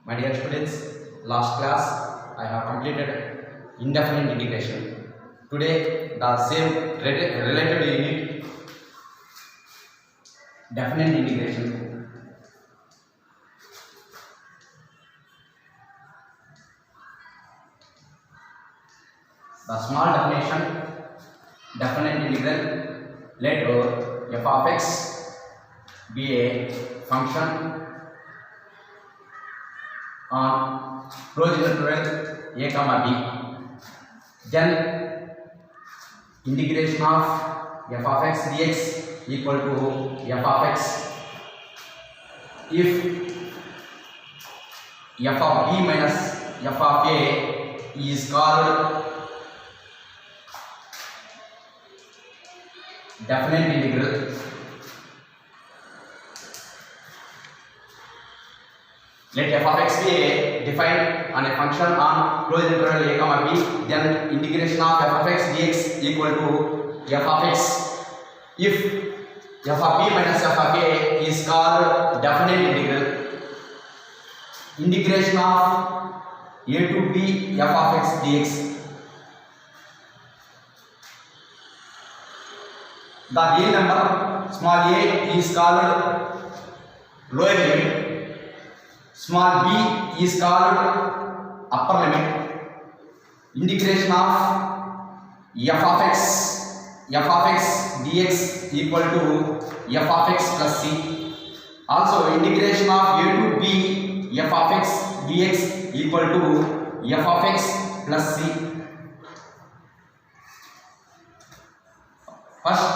My dear students, last class I have completed indefinite integration. Today the same related unit, definite integration. The small definition, definite integral, let f of x be a function on closed interval a comma b, then integration of f of x dx equal to f of x if f of b minus f of a is called definite integral. Let f of x be defined on a function on closed interval a comma b, then integration of f of x dx equal to f of x if f of b minus f of a is called definite integral. Integration of a to b f of x dx. The real number small a is called lower limit, small b is called upper limit. Integration of f of x dx equal to f of x plus c. Also integration of a to b f of x dx equal to f of x plus c. First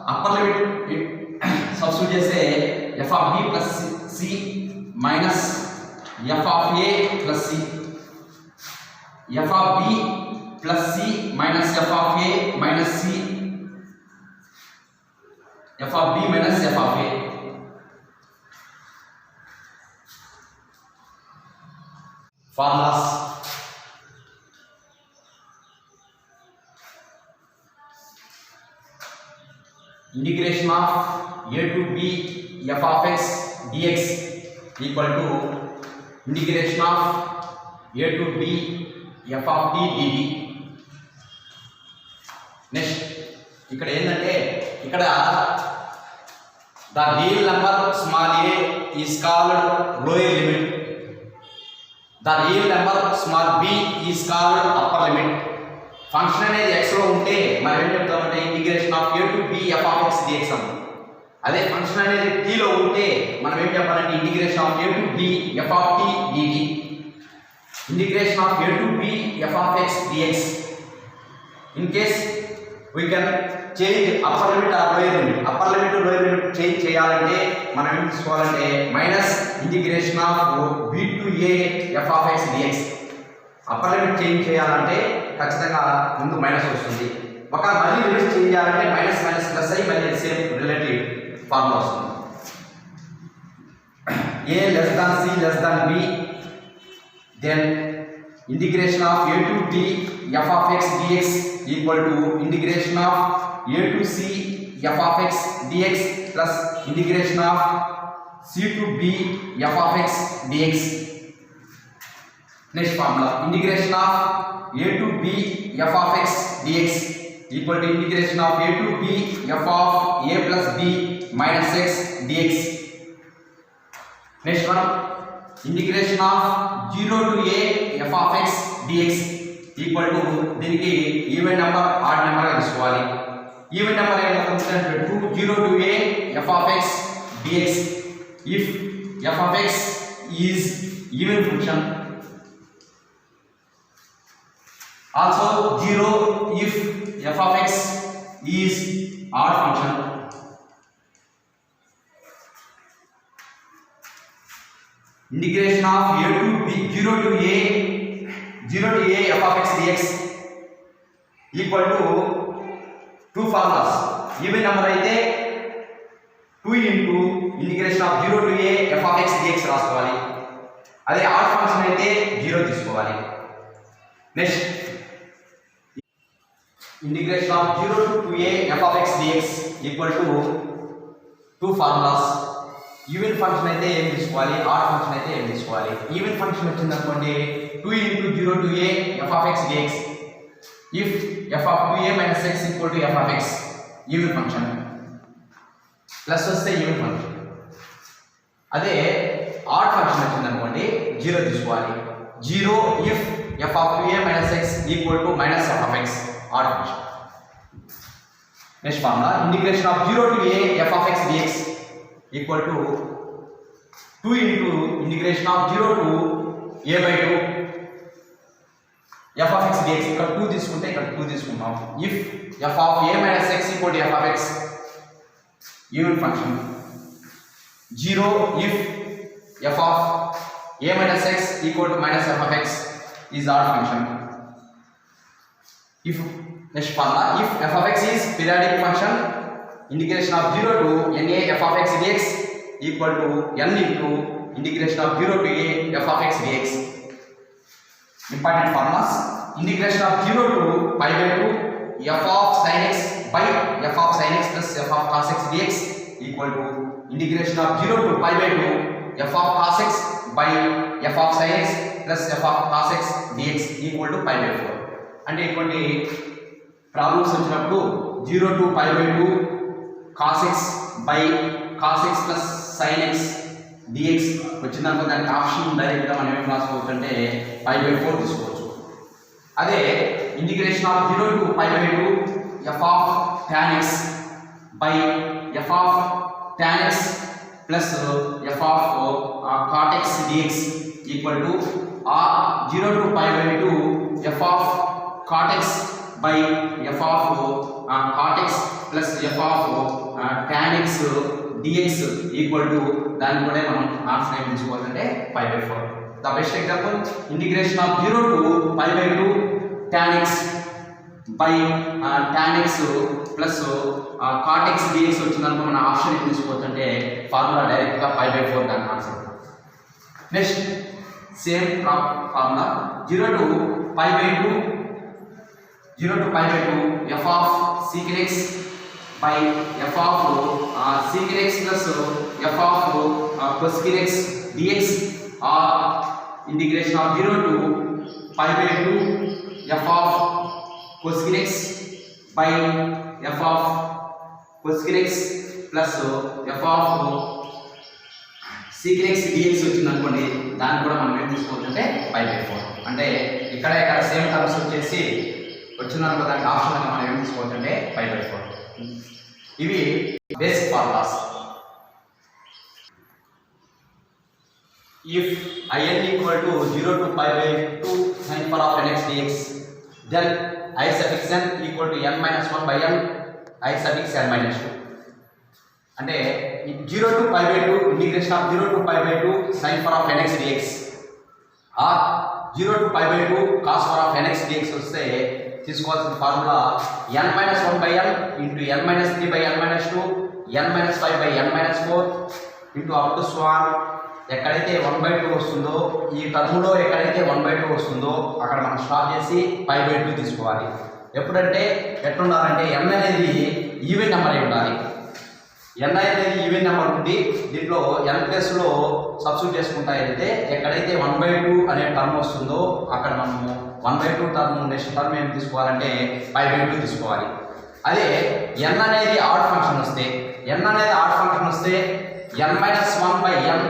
upper limit substitute say f of b plus c minus f of a plus c, f of b plus c minus f of a minus c, f of b minus f of a. Formulas. Integration of a to b f of x dx equal to integration of a to b f of t dt. Next ఇక్కడ ఏంటంటే ఇక్కడ the real number small a is called lower limit, the real number small b is called upper limit. Function అనేది x లో ఉంటే మనం ఏం చెప్తామంటే integration of a to b f of x dx అన్న. అదే ఫంక్షన్ అనేది t లో ఉంటే మనం ఏం చెప్పాలంటే integration of a to b f of t dt. Integration of a to b f of x dx. In case we can change upper limit or lower limit. upper limit to lower limit change చేయాలంటే మనం ఏం తీసుకోవాలంటే minus integration of b to a f of x dx. Upper limit change చేయాలంటే ఖచ్చితంగా ముందు minus వస్తుంది. ఒకవేళ మళ్ళీ లిమిట్ చేంజ్ చేయాలంటే మైనస్ మైనస్ ప్లస్ అయ్యి మళ్ళీ సేమ్ రిలేటివ్ ఫార్ములా వస్తుంది. a less than c less than b, then integration of a to b f of x dx equal to integration of a to c f of x dx plus integration of c to b f of x dx. Next formula, integration of a to b f of x dx equal to integration of a to b f of a plus b minus x dx. Next one, integration of 0 to a f of x dx equal to దీనికి even number odd number తీసుకోవాలి. Even number ఏమవుతుందంటే 0 to a f of x dx if f of x is even function. Also 0 if f of x is odd function. Integration of a to b 0 to a f of x dx equal to two formulas. Even number అయితే 2 into integration of 0 to a f of x dx రాసుకోవాలి. అదే odd function అయితే 0 తీసుకోవాలి. Next integration of 0 to a f of x dx equal to two formulas. Even function అయితే ఏం తీసుకోవాలి, add function అయితే ఏం తీసుకోవాలి. ఈవెన్ ఫంక్షన్ వచ్చింది అనుకోండి 2 × 0 to a f of x dx if f of 2a minus x equal to f of x even function plus వస్తే even function. అదే ఆడ్ ఫంక్షన్ వచ్చింది అనుకోండి 0 తీసుకోవాలి. 0 if f of 2a minus x equal to minus f of x add function. Next formula integration of 0 to a f of x dx equal to 2 into integration of 0 to a by 2 f of x dx. ఇక్కడ 2 తీసుకుంటే ఇక్కడ 2 తీసుకుంటాం. if f of a minus x equal to f of x even function. 0 if f of a minus x equal to minus f of x is odd function. if next formula if f of x is periodic function integration of 0 to na f of x dx equal to n into integration of 0 to a f of x dx. Important formulas integration of 0 to pi by 2 f of sin x by f of sin x plus f of cos x dx equal to integration of 0 to pi by 2 f of cos x by f of sin x plus f of cos x dx equal to pi by 4. అంటే ఇటువంటి problems వచ్చినప్పుడు 0 to pi by 2 cos x by cos x plus sin x dx వచ్చిందనుకో దానికి option డైరెక్ట్గా మనం ఏం రాసుకోవచ్చు అంటే pi by 4 తీసుకోవచ్చు. అదే integration of 0 to pi by 2 f of tan x by f of tan x plus f of cot x dx equal to 0 to pi by 2 f of cot x by f of cot x plus f of tan x dx equal to దాన్ని కూడా మనం answer ఏం తీసుకోవాలంటే pi by 4. The best example integration of 0 to pi by 2 tan x by tan x plus cot x dx వచ్చిందనుకో మన option ఏం తీసుకోవచ్చు అంటే ఫార్ములా డైరెక్ట్గా pi by 4 దాని answer. Next same formula 0 to pi by 2 f of sec x by f of sec x plus f of cosec x dx or integration of 0 to pi by 2 f of cosec x by f of cosec x plus f of sec x dx వచ్చింది అనుకోండి దాన్ని కూడా మనం ఏం తీసుకోవచ్చు అంటే pi by 4. అంటే ఇక్కడ సేమ్ టర్మ్స్ వచ్చేసి వచ్చిందనుకో దానికి ఆప్షన్ మనం ఏం తీసుకోవచ్చు అంటే pi by 4. ఇవి basic formulas. if in equal to 0 to pi by 2 sin power of nx dx then I suffix n equal to n minus 1 by n I suffix n minus 2. అంటే 0 to pi by 2 integration of 0 to pi by 2 sin power of nx dx or 0 to pi by 2 cos power of nx dx వస్తే తీసుకోవాల్సిన formula n minus 1 by n into n minus 3 by n minus 2 n minus 5 by n minus 4 into up to swan. ఎక్కడైతే 1 by 2 వస్తుందో ఈ టర్మ్లో ఎక్కడైతే 1 by 2 వస్తుందో అక్కడ మనం స్టాప్ చేసి pi by 2 తీసుకోవాలి. ఎప్పుడంటే ఎట్లుండాలంటే n అనేది ఈవెన్ నెంబర్ అయి ఉండాలి. n అనేది ఈవెన్ నెంబర్ ఉంది. దీంట్లో n ప్లేస్లో సబ్స్టిట్యూట్ చేసుకుంటా వెళ్తే ఎక్కడైతే 1 by 2 అనే టర్మ్ వస్తుందో అక్కడ మనము 1 by 2 టర్మ్ నెక్స్ట్ టర్మ్ ఏం తీసుకోవాలంటే pi by 2 తీసుకోవాలి. అదే n అనేది ఆడ్ ఫంక్షన్ వస్తే n అనేది ఆడ్ ఫంక్షన్ వస్తే n minus 1 by n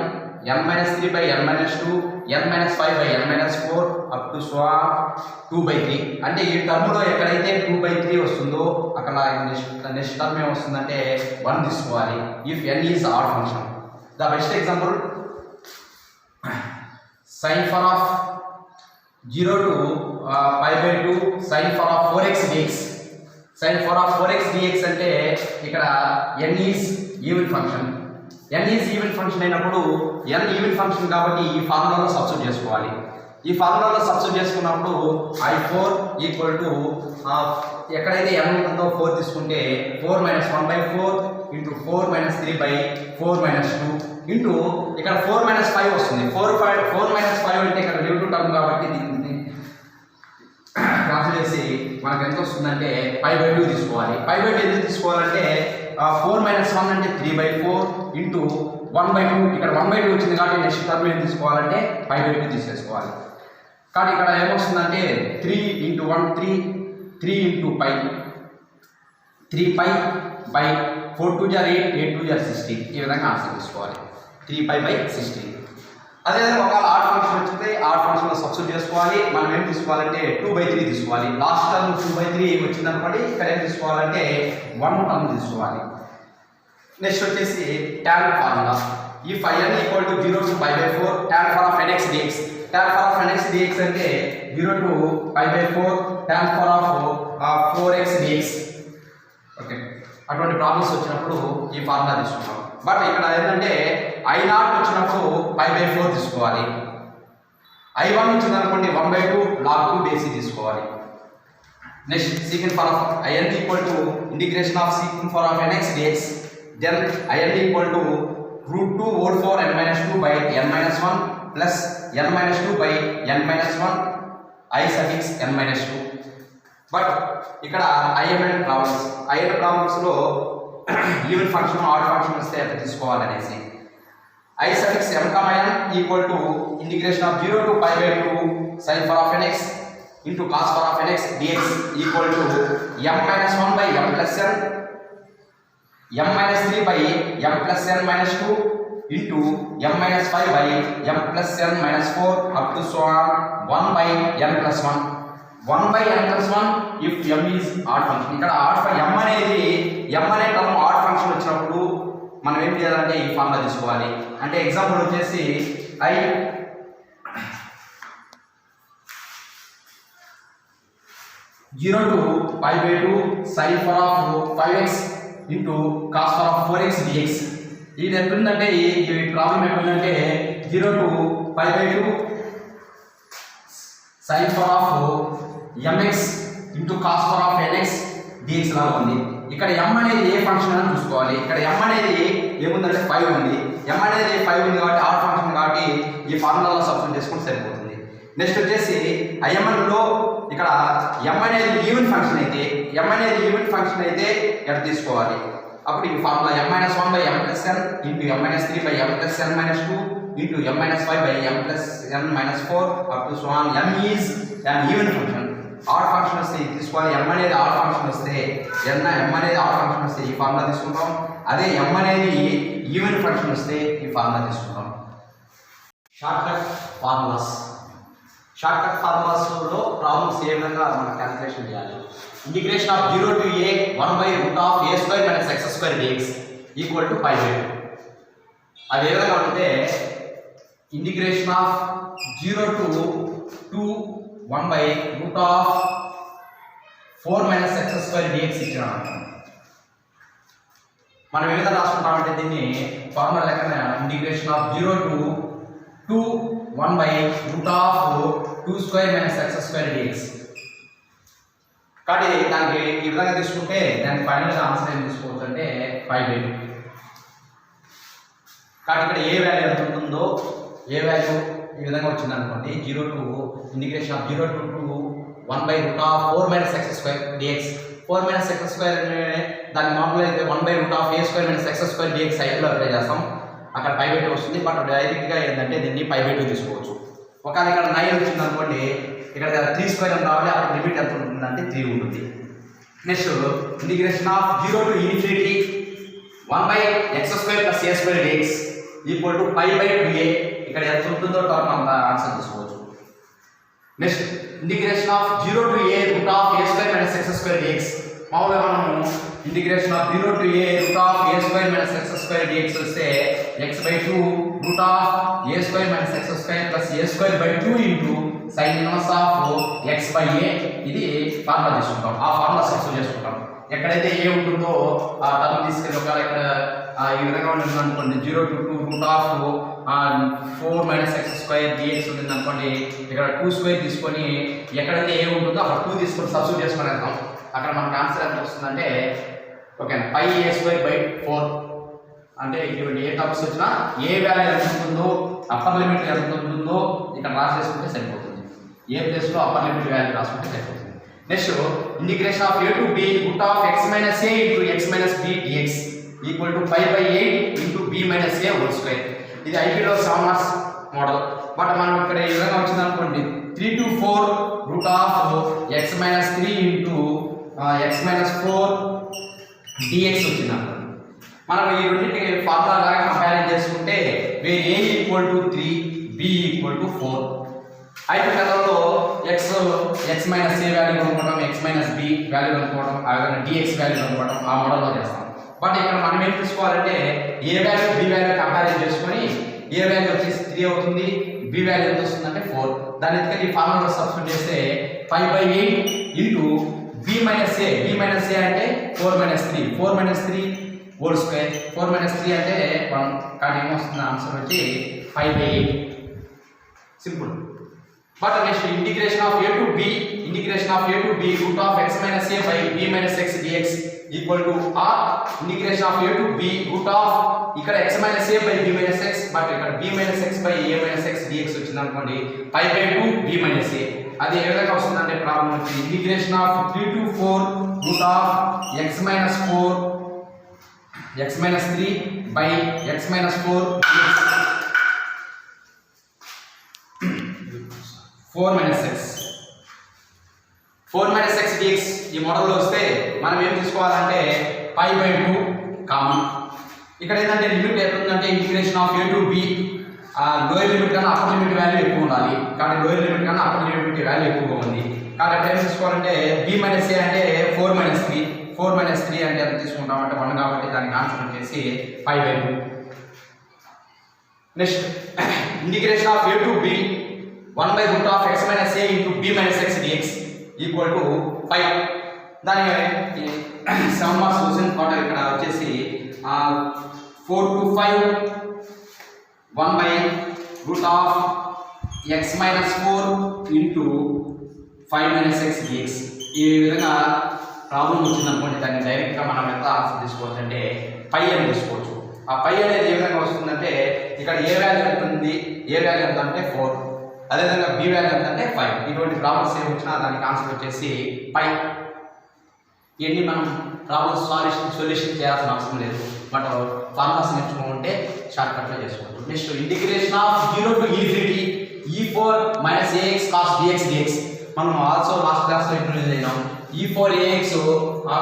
n minus 3 by n minus 2 n minus 5 by n minus 4 up to 2 by 3. అంటే ఈ టర్మ్లో ఎక్కడైతే 2 by 3 వస్తుందో అక్కడ నెక్స్ట్ టర్మ్ ఏం వస్తుందంటే 1 తీసుకోవాలి if n is odd function. The best example sin power of 0 to pi by 2 sin power of 4x dx. sin power of 4x dx అంటే ఇక్కడ n is even function. n is even function అయినప్పుడు n even function కాబట్టి ఈ ఫార్ములాలో substitute చేసుకోవాలి. ఈ ఫార్ములాలో substitute చేసుకున్నప్పుడు i4 equal to ఎక్కడైతే n ఉంటుందో 4 తీసుకుంటే 4 minus 1 by 4 into 4 minus 3 by 4 minus 2 into ఇక్కడ 4 minus 5 వస్తుంది. 4 minus 5 అంటే ఇక్కడ నెగటివ్ టర్మ్ కాబట్టి దీన్ని క్యాన్సిల్ చేసి మనకు ఎంత వస్తుందంటే pi by 2 తీసుకోవాలి. pi by 2 ఎందుకు తీసుకోవాలంటే 4 minus 1 అంటే 3 by 4 into 1/2 ఇక్కడ 1/2 వచ్చింది కాబట్టి నెక్స్ట్ టర్మ్ ఏం తీసుకోవాలంటే 5/2 తీసేసుకోవాలి. కాబట్టి ఇక్కడ ఏమొస్తుందంటే 3 × 1 3 × π 3π బై 4 2 8 8 2 16 ఈ విధంగా ఆన్సర్ తీసుకోవాలి. 3π/16. అదేవిధంగా ఒకవేళ ఆడ్ ఫంక్షన్ వచ్చితే ఆడ్ ఫంక్షన్లో సబ్స్టిట్యూట్ చేసుకోవాలి. మనం ఏం తీసుకోవాలంటే 2/3 తీసుకోవాలి. లాస్ట్ టర్మ్ 2/3 వచ్చింది అనుకోండి, ఇక్కడ ఏం తీసుకోవాలంటే 1 టర్మ్ తీసుకోవాలి. నెక్స్ట్ వచ్చేసి tan ఫార్ములా. ఈ n = 0 to π/4 tan of nx dx. tan of nx dx అంటే 0 to π/4 tan of 4x dx. Okay, అటువంటి ప్రాబ్లమ్స్ వచ్చినప్పుడు ఈ ఫార్ములా తీసుకుంటాం. బట్ ఇక్కడ ఏంటంటే I0 వచ్చినప్పుడు π/4 తీసుకోవాలి. I1 వచ్చింది అనుకోండి 1/2 log 2 బేసి తీసుకోవాలి. Next secant of in = integration of secant of nx dx. then in = √2 over 4 n minus 2 by n minus 1 plus n minus 2 by n minus 1 I suffix n minus 2. But ఇక్కడ IMN problems లో even function add function వస్తే ఎంత తీసుకోవాలనేసి I suffix m, n = integration of 0 to π/2 sin of nx into cos of nx dx = m minus 1 by m plus n m minus 3 by m plus n minus 2 into m minus 5 by m plus n minus 4 up to so on 1 by n plus 1. 1 by n plus 1 if m is odd function. ఇక్కడ m అనే term add function వచ్చినప్పుడు మనం ఏం చేయాలంటే ఈ formula తీసుకోవాలి. అంటే example వచ్చేసి I 0 to π/2 sin of 5x into cos of 4x dx. ఇది ఎంత ఉందంటే ఈ ప్రాబ్లం ఎట్లుందంటే 0 to π/2 sin of mx into cos of nx dx లాగా ఉంది. ఇక్కడ m అనేది ఏ ఫంక్షన్ అని చూసుకోవాలి. ఇక్కడ m అనేది ఏముందంటే 5 ఉంది. m అనేది 5 ఉంది కాబట్టి ఆడ్ ఫంక్షన్ కాబట్టి ఈ ఫార్ములాలో సబ్స్టిట్యూట్ చేసుకుంటే సరిపోతుంది. నెక్స్ట్ వచ్చేసి IMN లో ఇక్కడ m అనేది ఈవెన్ ఫంక్షన్ అయితే ఎక్కడ తీసుకోవాలి. అప్పుడు ఈ formula m - 1 by m plus n into m - 3 by m plus n minus 2 into m - 5 by m plus n minus 4 up to so on. m is an even function. Add function వస్తే తీసుకోవాలి. m అనేది add function వస్తే ఈ formula తీసుకుంటాం. అదే m అనేది even function వస్తే ఈ ఫార్ములా తీసుకుంటాం. షార్ట్కట్ ఫార్ములాస్లో ప్రాబ్లమ్స్ ఏ విధంగా మనం క్యాలిక్యులేషన్ చేయాలి. Integration of 0 to a 1/√a² - x² dx = π/2. అది ఏ విధంగా అంటే integration of 0 to 2 1/√4 - x² dx ఇచ్చినాం. మనం ఏ విధంగా రాసుకుంటామంటే దీన్ని ఫార్ములా లెక్కన integration of 0 to 2 1/√2² - x² dx. కాబట్టి దానికి ఈ విధంగా తీసుకుంటే దానికి ఫైనల్గా ఆన్సర్ ఏం తీసుకోవచ్చు అంటే 5/2. కాబట్టి ఇక్కడ ఏ వాల్యూ ఎంత ఉంటుందో ఏ వాల్యూ ఈ విధంగా వచ్చింది అనుకోండి 0 to integration of 0 to 2 1/√4 - x² dx. 4 - x² దాని మామూలుగా అయితే 1/√a² - x² dx సైడ్లో అప్లై చేస్తాం. అక్కడ 5/2 వస్తుంది. బట్ డైరెక్ట్గా ఏంటంటే దీన్ని 5/2 తీసుకోవచ్చు. ఒకవేళ ఇక్కడ 9 వచ్చింది అనుకోండి, ఇక్కడ 3² అని రావాలి. అక్కడ లిమిట్ ఎంత ఉంటుందంటే 3 ఉంటుంది. Next integration of 0 to ∞ 1/x² + a² dx = π/2a. ఇక్కడ ఎంత ఉంటుందో టర్మ్ అంత ఆన్సర్ తీసుకోవచ్చు. Next integration of 0 to a√a² - x² dx. మామూలుగా మనము integration of 0 to a√a² - x² dx వస్తే x/2 √a² - x² + a²/2 into sin inverse of x/a. ఇది formula తీసుకుంటాం. ఆ ఫార్ములా సబ్స్టిట్యూట్ చేసుకుంటాం. ఎక్కడైతే ఏ ఉంటుందో ఆ టర్మ్ తీసుకెళ్ళి ఒకవేళ ఇక్కడ ఈ విధంగా ఉంటుంది అనుకోండి 0 to 2 √4 - x² dx ఉంటుంది అనుకోండి, ఇక్కడ 2² తీసుకొని ఎక్కడైతే ఏ ఉంటుందో అక్కడ 2 తీసుకొని సబ్స్టిట్యూట్ చేసుకొని వెళ్తాం. అక్కడ మనకు ఆన్సర్ ఎంత వస్తుందంటే ఓకే πa²/4. అంటే ఇటువంటి ఏ టర్మ్స్ వచ్చినా ఏ వాల్యూ ఎంత ఉంటుందో అప్పర్ లిమిట్ ఎంత ఉంటుందో ఇక్కడ రాసేసుకుంటే సరిపోతుంది. ఏ ప్లేస్లో అప్పర్ లిమిట్ వాల్యూ రాసుకుంటే సరిపోతుంది. Next integration of a to b √(x - a × x - b dx equal to 5/8 into B minus A whole square. ఇది ఐపీలో 7 మార్క్స్ మోడల్. బట్ మనం ఇక్కడ ఈ విధంగా వచ్చింది అనుకోండి, 3 to 4 root of x minus 3 into x minus 4 dx వచ్చింది అనుకోండి. మనం ఈ రెండింటి ఫార్ములా లాగా కంపేర్ చేసుకుంటే where a equal to 3 b equal to 4. అయితే కథలో x మైనస్ ఏ వాల్యూ కనుక్కోవడం, x మైనస్ b వాల్యూ కనుక్కోవడం, అలాగే dx వాల్యూ కనుక్కోవడం ఆ మోడల్లో చేస్తాం. బట్ ఇక్కడ మనం ఏం తీసుకోవాలంటే ఏ వాల్యూ b వాల్యూ కంపేర్ చేసుకొని ఏ వాల్యూ వచ్చేసి 3 అవుతుంది, b వాల్యూ ఎంత వస్తుందంటే 4. దాని ఎందుకంటే ఈ ఫార్ములా సబ్స్టిట్యూట్ చేస్తే 5/8 ఇంటూ b మైనస్ ఏ అంటే 4 మైనస్ 3 హోల్ స్క్వేర్. 4 మైనస్ 3 అంటే 1. కానీ ఏమొస్తుంది ఆన్సర్ వచ్చి 5/8. Simple. But next integration of a to b root of x minus a by b minus x dx equal to r integration of a to b root of ఇక్కడ x minus a by b minus x, but ఇక్కడ b minus x by a minus x dx వచ్చింది అనుకోండి, 5/2 b minus a. అది ఏ విధంగా వస్తుందంటే problem వచ్చి integration of 3 to 4 root of x minus 3 by x minus 4 dx 4 minus x dx ఈ మోడల్లో వస్తే మనం ఏం తీసుకోవాలంటే 5/2 కామన్. ఇక్కడ ఏంటంటే లిమిట్ ఎంత ఉందంటే integration of a to b lower limit కన్నా అప్పర్ లిమిట్ వాల్యూ ఎక్కువ ఉండాలి. కాబట్టి లోయర్ లిమిట్ కన్నా అప్పర్ లిమిట్ వాల్యూ ఎక్కువగా ఉంది. కాబట్టి ఏం తీసుకోవాలంటే b మైనస్ a అంటే 4 మైనస్ 3 అంటే ఎంత తీసుకుంటామంటే 1 కాబట్టి దానికి ఆన్సర్ వచ్చేసి 5/2. Next integration of a to b 1 by root of x minus a into b minus x dx equal to 5. దాని 7 మార్క్స్ క్వశ్చన్ పార్ట్ ఇక్కడ వచ్చేసి 4 to 5 1 by root of x minus 4 into 5 minus x dx. ఈ విధంగా problem వచ్చింది అనుకోండి, దాన్ని డైరెక్ట్గా మనం ఎంత ఆన్సర్ తీసుకోవచ్చు అంటే పై అని తీసుకోవచ్చు. ఆ పై అనేది ఏ విధంగా వస్తుందంటే ఇక్కడ ఏ వాల్యూ ఎంత ఉంది, ఏ వాల్యూ ఎంత అంటే 4, అదేవిధంగా బి వాల్యూ ఎంత అంటే 5. ఇటువంటి ప్రాబ్లమ్స్ ఏమి వచ్చినా దానికి ఆన్సర్ వచ్చేసి పై. ఇవన్నీ మనం ప్రాబ్లమ్స్ సొల్యూషన్ చేయాల్సిన అవసరం లేదు, బట్ ఫార్ములాస్ నేర్చుకుంటే షార్ట్ కట్లో చేసుకోవచ్చు. Next integration of 0 to infinity e4 minus ax cos dx. మనం ఆల్సో లాస్ట్ క్లాస్లో ఇంట్రొడ్యూస్ అయినాం. e4 ax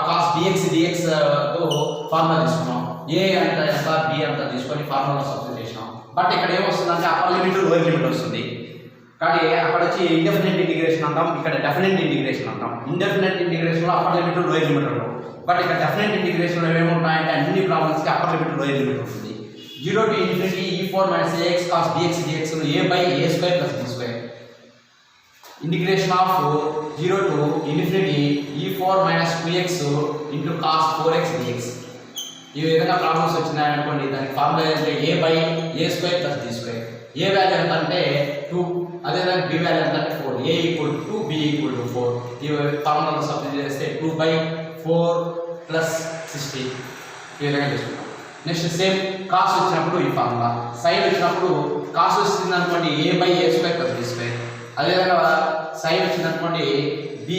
cos dx తో ఫార్ములా తీసుకున్నాం. a అంటే ఎంత, b అంత తీసుకొని ఫార్ములా సబ్స్టిట్యూట్ చేసినాం. బట్ ఇక్కడ ఏమొస్తుందంటే అప్పర్ లిమిట్ లోయర్ లిమిట్ వస్తుంది. కానీ అక్కడ వచ్చి ఇండెఫినెట్ ఇంటిగ్రేషన్ అంటాం, ఇక్కడ డెఫినెట్ ఇంటిగ్రేషన్ అంటాం. ఇండెఫినెట్ ఇంటిగ్రేషన్లో అప్పర్ లిమిట్ లోయర్ లిమిట్ ఉంటాం. బట్ ఇక్కడ డెఫినెట్ ఇంటిగ్రేషన్లో ఏముంటాయంటే అన్ని ప్రాబ్లమ్స్కి అప్పర్ లిమిట్ లోయర్ లిమిట్ ఉంటుంది. 0 to infinity e4 minus ax cos dx a by a square plus b square. Integration of 0 to infinity e4 minus 2x into cos 4x dx. ఈ విధంగా problems వచ్చినాయనుకోండి, దానికి formula ఏంటంటే a by a square plus b square. A value ఎంత అంటే 2, అదేవిధంగా B value ఎంత అంటే 4. a equal to 2, b equal to 4. ఈ ఫార్ములాలో సబ్స్టిట్యూట్ చేస్తే 2/4 ప్లస్ 60 ఈ విధంగా చేసుకుంటాం. నెక్స్ట్ సేమ్ కాస్ వచ్చినప్పుడు ఈ ఫార్ములా, సైన్ వచ్చినప్పుడు కాస్ వచ్చింది అనుకోండి a by a square plus b square. అదేవిధంగా సైన్ వచ్చింది అనుకోండి b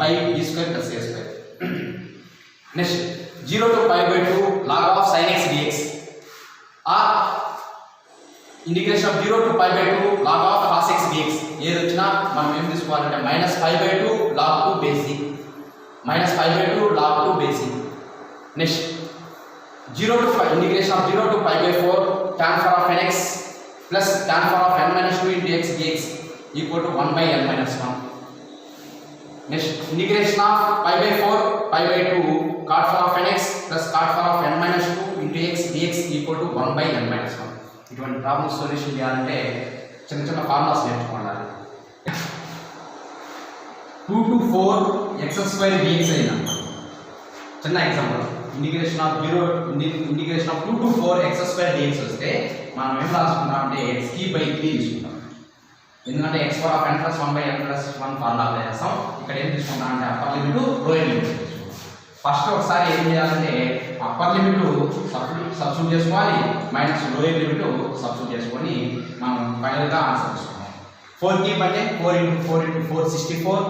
by b square plus a square. Next 0 to π/2 log of sin x dx. Integration of 0 to π/2 log of cos x dx. ఏది వచ్చినా మనం ఏం తీసుకోవాలంటే -π/2 log 2 బేసి, -π/2 log 2 బేసి. Next 0 to integration of 0 to π/4 tan of nx plus tan of n - 2 into x dx equal to 1/n-1. Next integration of π/4 cot of nx plus cot of n - 2 into x dx equal to 1/n-1. ఇటువంటి problem solution చేయాలంటే చిన్న చిన్న formulas నేర్చుకోవాలి. 2 to 4 x² dx అయినా చిన్న example. Integration of 2 to 4 x² dx వస్తే మనం ఏం రాసుకుంటాం అంటే x3/3 తీసుకుంటాం. ఎందుకంటే x⁴n+1/n+1 ఫార్ములా అప్లై చేస్తాం. ఇక్కడ ఏం తీసుకుంటాం అంటే అప్పర్ లిమిట్ లోయర్ లిమిట్ తీసుకుంటాం. ఫస్ట్ ఒకసారి ఏం చేయాలంటే అప్పర్ లిమిట్ సబ్స్టిట్యూట్ చేసుకోవాలి, మైనస్ లోయర్ లిమిట్ సబ్స్టిట్యూట్ చేసుకొని మనం ఫైనల్గా ఆన్సర్ తీసుకున్నాం. 4 క్యూబ్ అంటే 4 × 4 × 4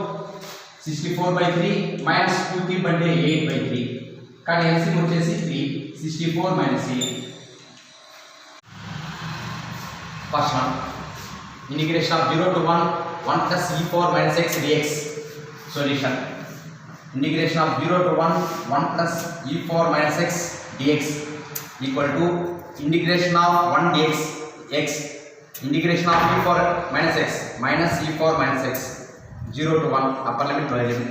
64/3 మైనస్ 2 క్యూబ్ అంటే 8/3. కానీ ఎల్సిఎం వచ్చేసి 3 64 minus e. First one, integration of 0 to 1, 1 plus e4 minus x dx. Solution, integration of 0 to 1, 1 plus e4 minus x dx equal to integration of 1 dx x, integration of e4 minus x minus e4 minus x, 0 to 1, upper limit, lower limit.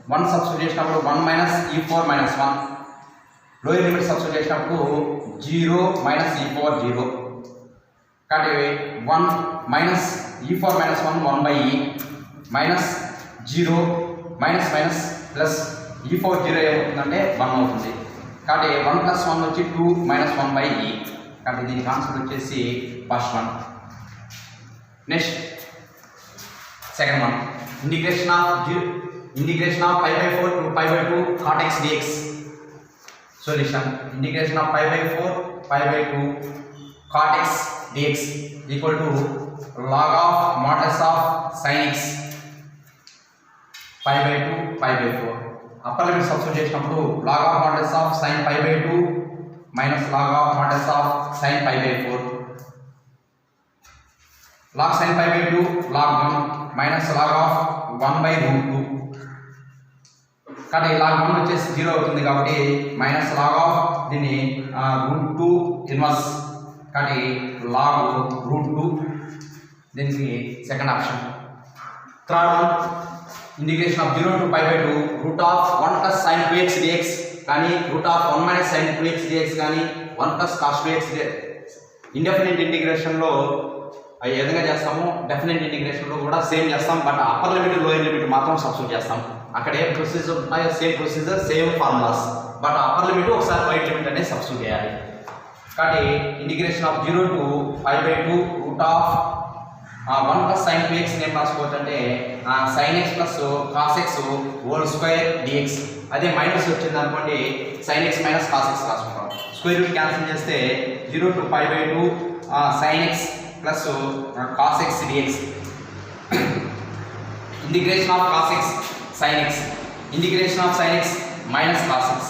1 substitution of 1 minus e4 minus 1, lower limit substitution of 0 minus e4 0. Cut away 1 minus e4 minus 1 1 by e minus 0 minus minus plus e4 0 ఏమవుతుందంటే 1 అవుతుంది. కాబట్టి 1 plus 1 వచ్చి 2 minus 1 by e. కాబట్టి దీనికి answer వచ్చేసి first one. Next second one, integration of pi by 4 to pi by 2 cot x dx. Solution, integration of pi by 4 pi by 2 cot x dx equal to log of modulus of sin x pi by 2 pi by 4. Upper limit substitute చేసినప్పుడు log of modulus of sin pi by 2 minus log of modulus of sin pi by 4. log sin pi by 2 log 1 minus log of 1 by root 2. కాబట్టి log 1 వచ్చేసి 0 అవుతుంది కాబట్టి minus log of దీన్ని root 2 inverse, కాబట్టి log root 2 దీనికి second option. Third one, integration of 0 to pi by 2 root of 1 plus sin 2x dx కానీ route of 1 minus sin 2x dx కానీ 1 plus cos 2x dx. Indefinite ఇంటిగ్రేషన్లో ఏ విధంగా చేస్తాము, డెఫినెట్ ఇంటిగ్రేషన్లో కూడా సేమ్ చేస్తాం, but upper limit lower limit మాత్రం సబ్స్టిట్యూట్ చేస్తాం. అక్కడ ఏం ప్రొసీజర్ ఉన్నాయో same procedure same formulas, but upper limit ఒకసారి లోయర్ లిమిట్ అనేది సబ్స్టిట్యూట్ చేయాలి. కాబట్టి integration of 0 to pi by 2 root of 1 plus sin 2x ఏం రాసుకోవచ్చు అంటే sin x plus cos x whole square dx. అదే మైనస్ వచ్చింది అనుకోండి sin x minus cos x రాసుకుంటాం. స్క్వేర్ రూట్ క్యాన్సిల్ చేస్తే 0 to pi by 2 sin x plus cos x dx. Integration of cos x sin x, integration of sin x minus cos x.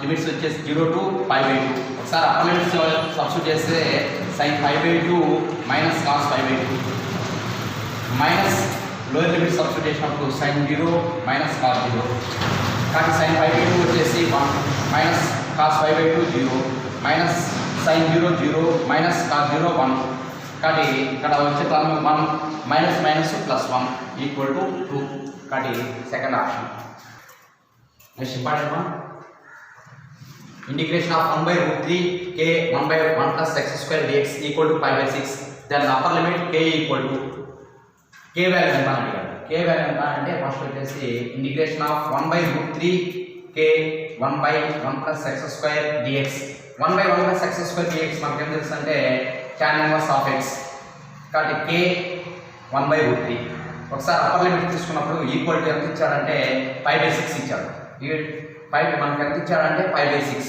Limits వచ్చేసి 0 to pi by 2. ఒకసారి upper limits substitute చేస్తే sin pi by 2 minus cos pi by 2 minus lower limit substitute చేసినప్పుడు sin 0 minus cos 0. కానీ sin pi by 2 వచ్చేసి 1 minus cos pi by 2 0 minus sin 0 0 minus cos 0 1. కాబట్టి ఇక్కడ వచ్చే term 1 minus minus plus 1 equal to 2. కాబట్టి second option. Next important one, integration of 1 by root 3 k 1 by 1 plus x square dx equal to pi by 6. then upper limit k equal to k value ఎంత అడిగారు. k value ఎంత అంటే first వచ్చేసి integration of 1 by root 3 k 1 by 1 plus x square dx. 1 by 1 plus x square dx మనకు ఏం తెలుసు అంటే tan inverse of x. కాబట్టి k 1 by root 3. ఒకసారి అప్పర్ లిమిట్ తీసుకున్నప్పుడు ఈక్వల్ టు ఎంత ఇచ్చాడంటే pi by 6 ఇచ్చాడు. పై మనకి ఎంత ఇచ్చాడంటే pi by 6.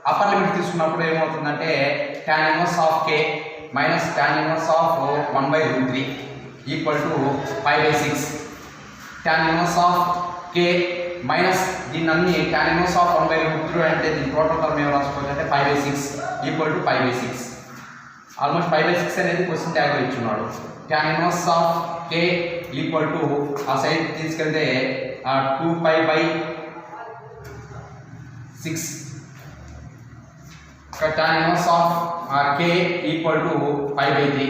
అప్పర్ లిమిట్ తీసుకున్నప్పుడు ఏమవుతుందంటే tan inverse of k minus tan inverse of 1 by root 3 equal to pi by 6. tan inverse of k minus దీన్ని అన్ని tan inverse of 1 by root 3 అంటే దీని టోటల్ టర్మ్ ఏం రాసుకోవచ్చు అంటే pi by 6 equal to pi by 6. Almost pi by 6 అనేది question ట్యాగ్లో ఇచ్చున్నాడు. tan inverse of k equal to ఆ సైడ్ తీసుకెళ్తే 2pi by 6. tan inverse of k equal to pi by 3.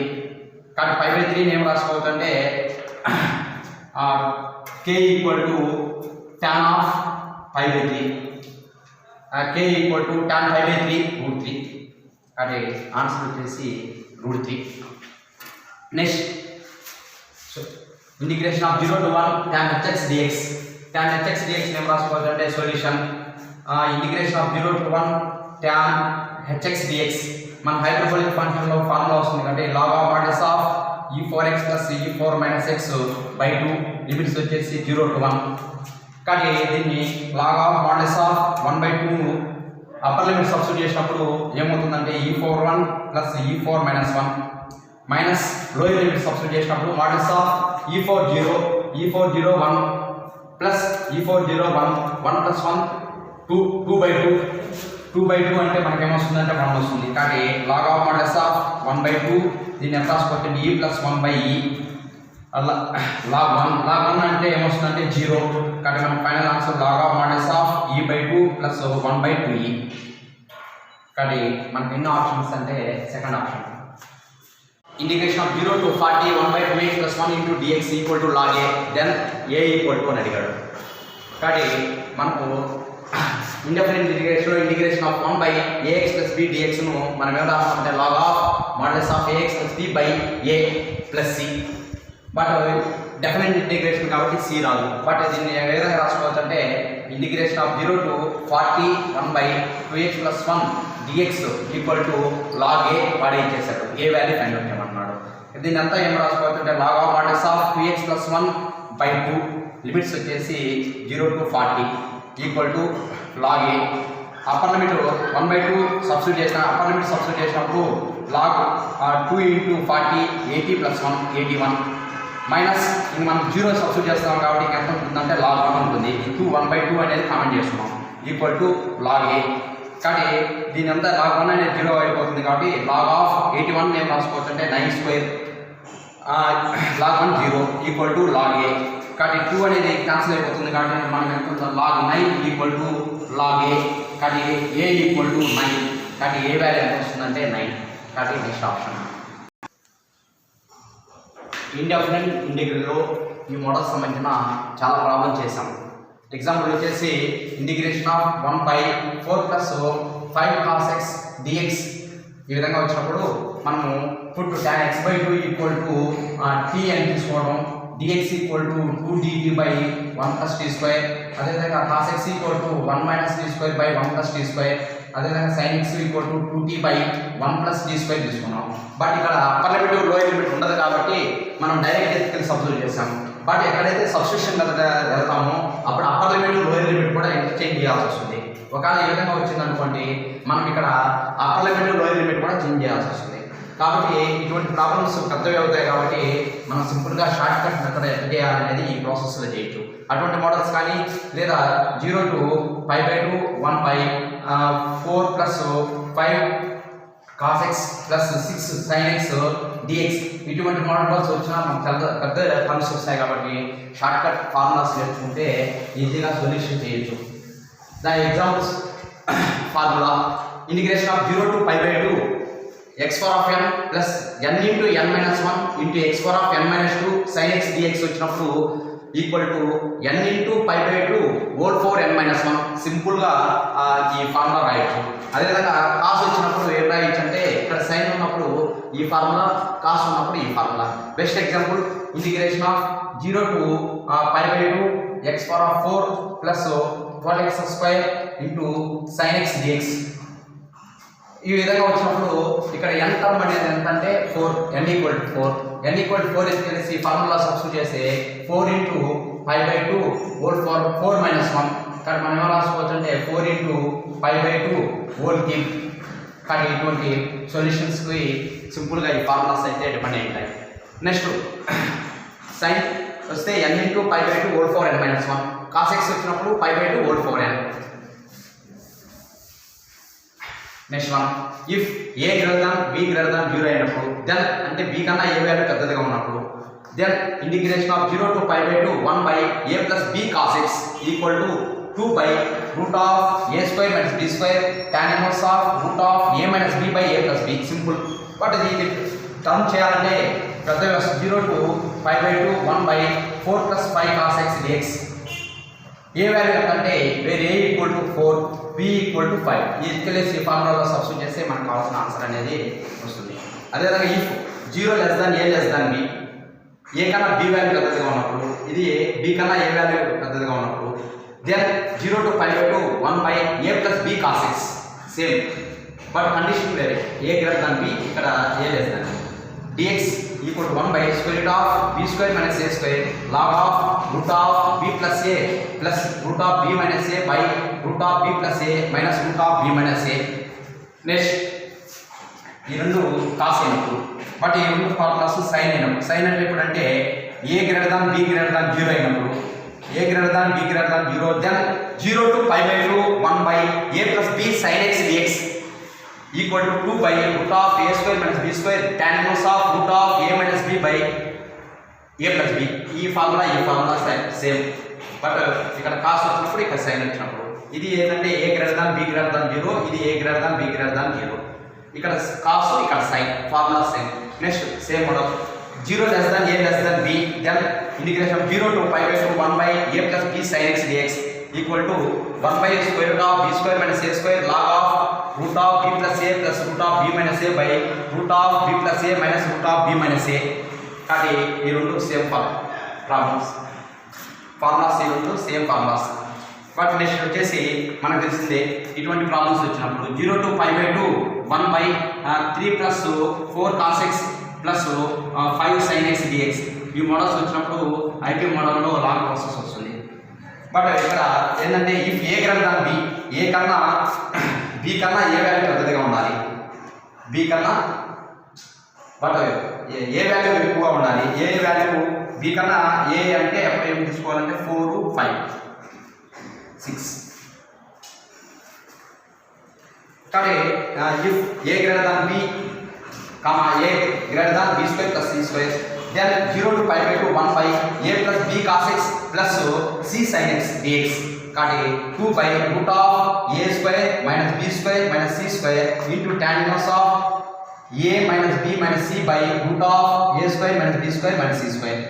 కానీ pi by 3 ఏం రాసుకోవచ్చు అంటే k equal to tan of pi by 3. k equal to tan pi by 3 root 3. అంటే answer వచ్చేసి root 3. Next integration of 0 to 1 tan hx dx. tan hx dx ఏం రాసుకోవచ్చు అంటే solution integration of 0 to 1 tan hx dx. మన hyperbolic ఫంక్షన్లో formula వస్తుంది అంటే log of modulus of e4x plus e4 minus x by 2. Limits వచ్చేసి 0 to 1. కానీ దీన్ని log of modulus of 1 by 2 upper limit substitute చేసినప్పుడు ఏమవుతుందంటే e41 plus e4 minus 1 minus lower limit substitute చేసినప్పుడు modulus of e40 1 plus e40 1 1 plus 1 2/2 అంటే మనకేమొస్తుందంటే 1 వస్తుంది. కానీ log of modulus of 1/2 దీన్ని ఎంత రాసుకోవచ్చు అంటే e + 1/e అలా లాగ్ 1 అంటే ఏమొస్తుందంటే 0. కాబట్టి మన final answer log of modulus of e/2 + 1/2e. కాబట్టి మనకి ఎన్ని ఆప్షన్స్ అంటే second option. Integration of 0 to 40 1/2x + 1 into dx = log a then a = అని అడిగాడు. కాబట్టి మనకు indifferent integration of 1/ax + b dx ను మనం ఏం రాస్తామంటే log of modulus of ax + b / a + c. But definite integration కాబట్టి c రాదు. బట్ దీన్ని ఏ విధంగా రాసుకోవచ్చు అంటే integration of 0 to 40 1/2x + 1 dx = log a వాడే ఇచ్చేసాడు. ఏ వాల్యూ ఫైండ్ అవుట్ చేయమన్నాడు. దీన్ని అంతా ఏం రాసుకోవచ్చు అంటే log of modulus of 2x + 1/2 limits వచ్చేసి 0 to 40 = log a. Upper limit 1/2 substitute చేసినప్పుడు log 2 × 40 80 + 1 81 మైనస్ ఇంక మనం 0 సబ్స్టిట్యూట్ చేస్తాం కాబట్టి ఎంత ఉంటుందంటే log 1 ఉంటుంది. 1/2 అనేది కామెంట్ చేస్తున్నాం log a. కాబట్టి దీని అంతా log 1 అనేది 0 అయిపోతుంది. కాబట్టి log ఆఫ్ 81 ఏం రాసుకోవచ్చు అంటే 9² log 1 0 log a. కాబట్టి 2 అనేది క్యాన్సిల్ అయిపోతుంది. కాబట్టి మనం ఎంత ఉంటుంది log 9 log a. కాబట్టి a = 9. కాబట్టి ఏ వాల్యూ ఎంత వస్తుందంటే 9. కాబట్టి నెక్స్ట్ ఆప్షన్. ఇండిఫరెంట్ ఇంటిగ్రల్లో ఈ మోడల్ సంబంధించిన చాలా ప్రాబ్లం చేసాం. ఎగ్జాంపుల్ వచ్చేసి integration of 1/4 + 5 cos x dx ఈ విధంగా వచ్చినప్పుడు మనము పుట్ tan x/2 = t అని తీసుకోవడం, dx = 2dt/1 + t², అదేవిధంగా cos x = 1 - t²/1 + t², అదేవిధంగా sin x = 2t/1 + t² తీసుకున్నాం. బట్ ఇక్కడ అప్పర్ లిమిట్ లోయర్ లిమిట్ ఉండదు కాబట్టి మనం డైరెక్ట్ ఎత్తుకెళ్ళి సబ్స్టిట్యూట్ చేసాం. బట్ ఎక్కడైతే సబ్స్టిట్యూషన్ వెళ్తామో అప్పుడు అప్పర్ లిమిట్ లోయర్ లిమిట్ కూడా ఇంటర్చేంజ్ చేయాల్సి వస్తుంది. ఒకవేళ ఈ విధంగా వచ్చింది అనుకోండి మనం ఇక్కడ అప్పర్ లిమిట్ లోయర్ లిమిట్ కూడా చేంజ్ చేయాల్సి వస్తుంది. కాబట్టి ఇటువంటి ప్రాబ్లమ్స్ పెద్దవి అవుతాయి. కాబట్టి మనం సింపుల్గా షార్ట్ కట్ మెథడ్ ఎట్లా చేయాలనేది ఈ ప్రాసెస్లో చేయొచ్చు. అటువంటి మోడల్స్ కానీ లేదా 0 to π/2 1/4 + 5 cos x + 6 sin x dx ఇటువంటి మోడల్స్ వచ్చినా మనకు పెద్ద టర్మ్స్ వస్తాయి. కాబట్టి షార్ట్ కట్ ఫార్ములాస్ నేర్చుకుంటే ఈజీగా సొల్యూషన్ చేయొచ్చు. దాని examples formula integration of 0 to π/2 x⁴n + n × n - 1 × x⁴n - 2 sin x dx వచ్చినప్పుడు = n × π/2 whole 4n - 1 సింపుల్గా ఈ ఫార్ములా రాయొచ్చు. అదేవిధంగా కాస్ వచ్చినప్పుడు ఏం రాయొచ్చు అంటే ఇక్కడ సైన్ ఉన్నప్పుడు ఈ ఫార్ములా, కాస్ ఉన్నప్పుడు ఈ formula. Best example integration of 0 to π/2 x⁴ + 12x² × sin x dx ఈ విధంగా వచ్చినప్పుడు ఇక్కడ n టర్మ్ అనేది ఎంత అంటే 4, n = 4. n = 4 తెలిసి ఈ ఫార్ములా సబ్స్టిట్యూట్ చేస్తే 4 × π/2 whole 4 - 1 కానీ మనం ఏమో రాసుకోవచ్చు అంటే 4 × π/2 whole cube. కానీ ఇటువంటి సొల్యూషన్స్కి సింపుల్గా ఈ ఫార్ములాస్ అయితే డిపెండ్ అయి ఉంటాయి. నెక్స్ట్ సైన్ వస్తే n × π/2 whole 4n - 1 cos x వచ్చినప్పుడు π/2 whole 4n. Next one if a > b > 0 అయినప్పుడు దెన్ అంటే b కన్నా a వాల్యూ పెద్దదిగా ఉన్నప్పుడు then integration of 0 to π/2 1/a + b cos x = 2/√a² - b² tan 1 √a - b/a + b simple. But ఇది term చేయాలంటే పెద్దగా 0 to π/2 1/4 + 5 cos x dx A value అంటే వేరే a = 4 b = 5 ఇది తెలిసి ఫార్ములాలో సబ్స్టిట్యూట్ చేస్తే మనకు కావాల్సిన ఆన్సర్ అనేది వస్తుంది. అదేవిధంగా ఇఫ్ 0 <a b a కన్నా b వాల్యూ పెద్దదిగా ఉన్నప్పుడు ఇది b కన్నా a వాల్యూ పెద్దదిగా ఉన్నప్పుడు then 0 to π/2 1/a + b cos x same but condition వేరే a > b ఇక్కడ a b dx = 1/√b² - a² log of √b + a + √b - a /√b + a - √b - a. Next ఈ రెండు కాస్ అయినప్పుడు but ఈ రెండు formulas sign అయినప్పుడు sign అంటే ఇప్పుడు అంటే a b 0 అయినప్పుడు a b 0 then 0 to pi by 2 1 by a plus b sin x dx equal to 2 by root of a square minus b square tan inverse of root of a minus b by a plus b. ఈ formula same, but ఇక్కడ cos వచ్చినప్పుడు ఇక్కడ sine వచ్చినప్పుడు ఇది ఏంటంటే a greater than b greater than 0, ఇది a greater than b greater than 0. ఇక్కడ cos ఇక్కడ sine, formula same. Next same model 0 less than a less than b, then integration 0 to pi by 2 1 by a plus b sin x dx equal to 1 by square root of b square minus a square log of root of b plus a plus root of b minus a by root of b plus a minus root of b minus a. కాబట్టి ఈ రెండు same problems, formulas ఈ రెండు same formulas. But next వచ్చేసి మనకు తెలిసిందే ఇటువంటి problems వచ్చినప్పుడు 0 to pi by 2 1 by 3 plus 4 cos x plus 5 sin x dx ఈ మోడల్స్ వచ్చినప్పుడు ఐపీ మోడల్లో లాంగ్ ప్రాసెస్ వస్తుంది. బట్ ఇక్కడ ఏంటంటే if A greater than B, A కన్నా బి కన్నా ఏ వాల్యూ పెద్దదిగా ఉండాలి, బి కన్నా బట్ ఏ వాల్యూ ఎక్కువగా ఉండాలి, ఏ వాల్యూ బి కన్నా ఏ అంటే ఎప్పుడు ఏం తీసుకోవాలంటే 4 5 6. కాబట్టి if A greater than B comma a greater than b square plus c square, then 0 to pi by 2 1 by a plus b cos x plus c sin x dx కాబట్టి 2 by root of a square minus b square minus c square into tan inverse of a minus b minus c by root of a square minus b square minus c square.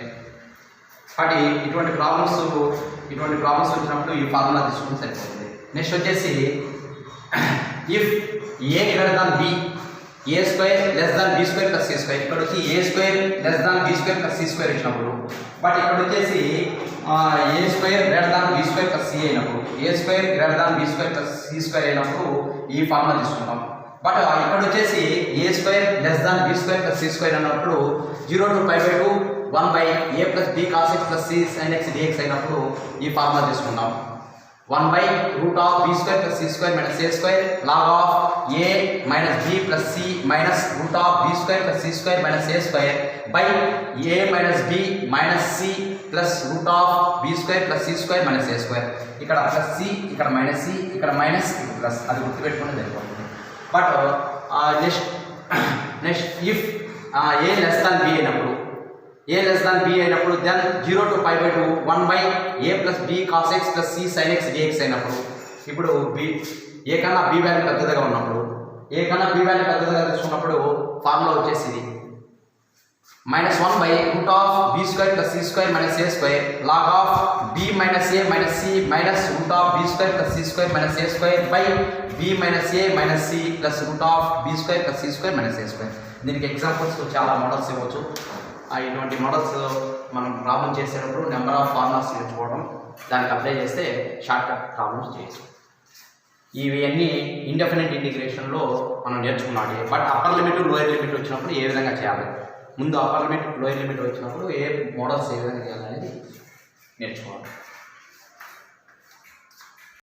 కాబట్టి ఇటువంటి problems వచ్చినప్పుడు ఈ formula తీసుకుంటే సరిపోతుంది. Next వచ్చేసి if a greater than b, a square less than b square plus c square, ఇక్కడ వచ్చి a square less than b square plus c square ఇచ్చినప్పుడు, బట్ ఇక్కడ వచ్చేసి a square greater than b square plus c అయినప్పుడు, a square greater than b square plus c square అయినప్పుడు ఈ formula తీసుకుంటాం. But ఇక్కడ వచ్చేసి a square less than b square plus c square అన్నప్పుడు 0 to pi by 2 1 by a plus b cos x plus c sin x dx అయినప్పుడు ఈ formula తీసుకుంటాం. 1 by root of b square plus c square minus a square log of a minus b plus c minus root of b square plus c square minus a square by a minus b minus c plus root of b square plus c square minus a square. ఇక్కడ plus c, ఇక్కడ minus c, ఇక్కడ minus, plus, అది గుర్తుపెట్టుకుని సరిపోతుంది. But next if a less than b అయినప్పుడు, a less than b అయినప్పుడు then 0 to pi by 2 1 by a plus b cos x plus c sin x dx అయినప్పుడు, ఇప్పుడు b a కన్నా b value పెద్దదిగా ఉన్నప్పుడు, a కన్నా b value పెద్దదిగా తీసుకున్నప్పుడు ఫార్ములా వచ్చేసి ఇది -1 by root of b square plus c square minus a square log of b minus a minus c minus root of b square plus c square minus a square by b minus a minus c plus root of b square plus c square minus a square. దీనికి examples చాలా models ఇవ్వచ్చు. ఇటువంటి models మనం problem చేసేటప్పుడు number of formulas నేర్చుకోవడం, దానికి apply చేస్తే short cut problems చేయొచ్చు. ఇవి అన్నీ ఇండెఫినెట్ ఇంటిగ్రేషన్లో మనం నేర్చుకున్నాడు. But upper limit lower limit వచ్చినప్పుడు ఏ విధంగా చేయాలి, ముందు అప్పర్ లిమిట్ లోయర్ లిమిట్ వచ్చినప్పుడు ఏ మోడల్స్ ఏ విధంగా చేయాలనేది నేర్చుకోవాలి.